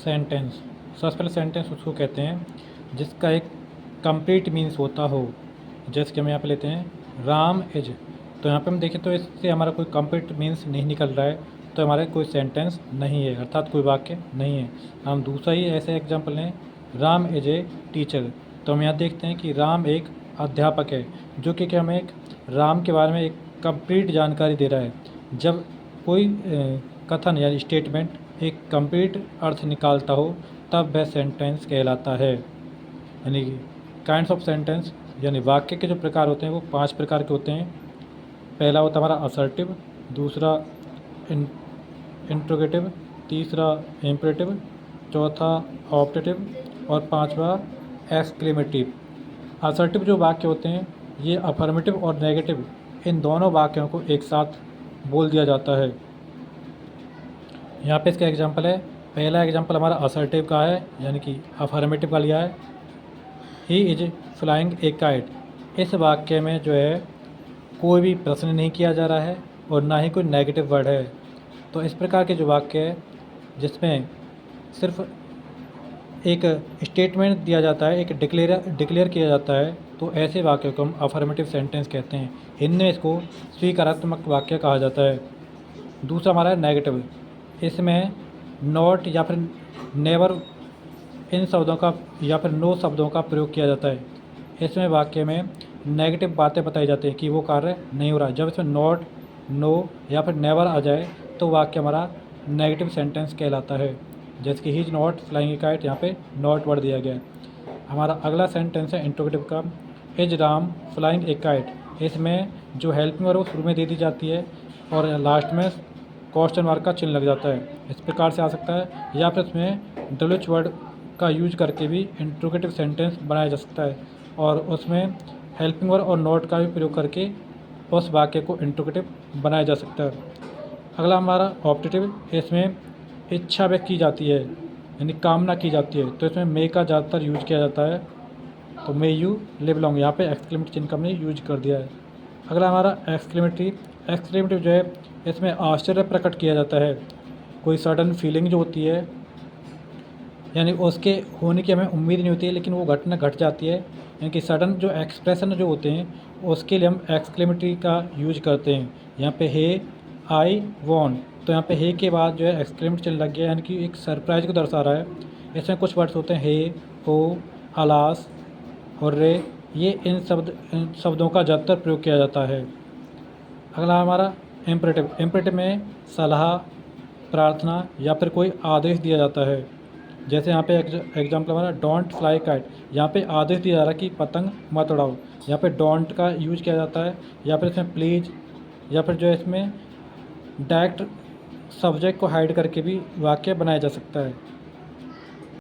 Sentence. सबसे पहले sentence उसको कहते हैं जिसका एक कंप्लीट मीन्स होता हो। जैसे कि हम यहाँ पे लेते हैं राम इज, तो यहाँ पे हम देखें तो इससे हमारा कोई कंप्लीट मीन्स नहीं निकल रहा है, तो हमारा कोई सेंटेंस नहीं है, अर्थात कोई वाक्य नहीं है। हम दूसरा ही ऐसे एग्जाम्पल लें, राम इज ए टीचर, तो हम यहाँ देखते हैं कि राम एक अध्यापक है, जो कि हमें एक राम के बारे में एक कंप्लीट जानकारी दे रहा है। जब कोई कथन या स्टेटमेंट एक कंप्लीट अर्थ निकालता हो तब वह सेंटेंस कहलाता है। यानी कि काइंड्स ऑफ सेंटेंस यानी वाक्य के जो प्रकार होते हैं वो 5 प्रकार के होते हैं। पहला होता है हमारा असर्टिव, दूसरा इंट्रोगेटिव, तीसरा इम्परेटिव, चौथा ऑप्टेटिव और पांचवा एक्सक्लेमेटिव। असर्टिव जो वाक्य होते हैं ये अफर्मेटिव और नेगेटिव इन दोनों वाक्यों को एक साथ बोल दिया जाता है। यहाँ पे इसका एग्जांपल है, पहला एग्जांपल हमारा असर्टिव का है यानी कि अफर्मेटिव का लिया है, he is flying A kite. इस वाक्य में जो है कोई भी प्रश्न नहीं किया जा रहा है और ना ही कोई नेगेटिव वर्ड है। तो इस प्रकार के जो वाक्य है जिसमें सिर्फ एक स्टेटमेंट दिया जाता है, एक डिक्लेयर किया जाता है, तो ऐसे वाक्य को हम अफर्मेटिव सेंटेंस कहते हैं। हिंदी में इसको स्वीकारात्मक वाक्य कहा जाता है। दूसरा हमारा है नेगेटिव, इसमें नॉट या फिर नेवर इन शब्दों का या फिर नो शब्दों का प्रयोग किया जाता है। इसमें वाक्य में नेगेटिव बातें बताई जाती हैं कि वो कार्य नहीं हो रहा है। जब इसमें नॉट, नो या फिर नेवर आ जाए तो वाक्य हमारा नेगेटिव सेंटेंस कहलाता है। जैसे कि he is not flying A kite, यहाँ पे नॉट वर्ड दिया गया है। हमारा अगला सेंटेंस है इंट्रोगेटिव का, is Ram flying A kite. इसमें जो हेल्पिंग वर्ब वो शुरू में दे दी जाती है और लास्ट में क्वेश्चन मार्क का चिन्ह लग जाता है। इस प्रकार से आ सकता है, या फिर इसमें डब्ल्यूएच वर्ड का यूज करके भी इंट्रोगेटिव सेंटेंस बनाया जा सकता है और उसमें हेल्पिंग वर्ब और नॉट का भी प्रयोग करके उस वाक्य को इंट्रोगेटिव बनाया जा सकता है। अगला हमारा ऑप्टेटिव, इसमें इच्छा व्यक्त की जाती है यानी कामना की जाती है, तो इसमें मे का ज़्यादातर यूज किया जाता है। तो मे यू लिव लॉन्ग, यहाँ पे एक्सक्लेमेटिव चिन्ह का हमने यूज कर दिया है। अगला हमारा एक्सक्लेमेटिव जो है इसमें आश्चर्य प्रकट किया जाता है। कोई सडन फीलिंग जो होती है यानी उसके होने की हमें उम्मीद नहीं होती है लेकिन वो घटना घट जाती है, यानी कि सडन जो एक्सप्रेशन जो होते हैं उसके लिए हम एक्सक्लेमेटरी का यूज करते हैं। यहाँ पे हे, आई, वॉन्ट, तो यहाँ पे हे के बाद जो है एक्सक्लेमेटरी चिन्ह लग गया यानी कि एक सरप्राइज को दर्शा रहा है। इसमें कुछ वर्ड्स होते हैं हे, हो, अलास और रे, ये इन शब्दों का ज़्यादातर प्रयोग किया जाता है। अगला हमारा इम्परेटिव में सलाह, प्रार्थना या फिर कोई आदेश दिया जाता है। जैसे यहाँ पे एग्जाम्पल हमारा डोंट फ्लाई काइट, यहाँ पे आदेश दिया जा रहा है कि पतंग मत उड़ाओ, यहाँ पे डोंट का यूज किया जाता है। या फिर इसमें प्लीज़ या फिर जो है इसमें डायरेक्ट सब्जेक्ट को हाइड करके भी वाक्य बनाया जा सकता है।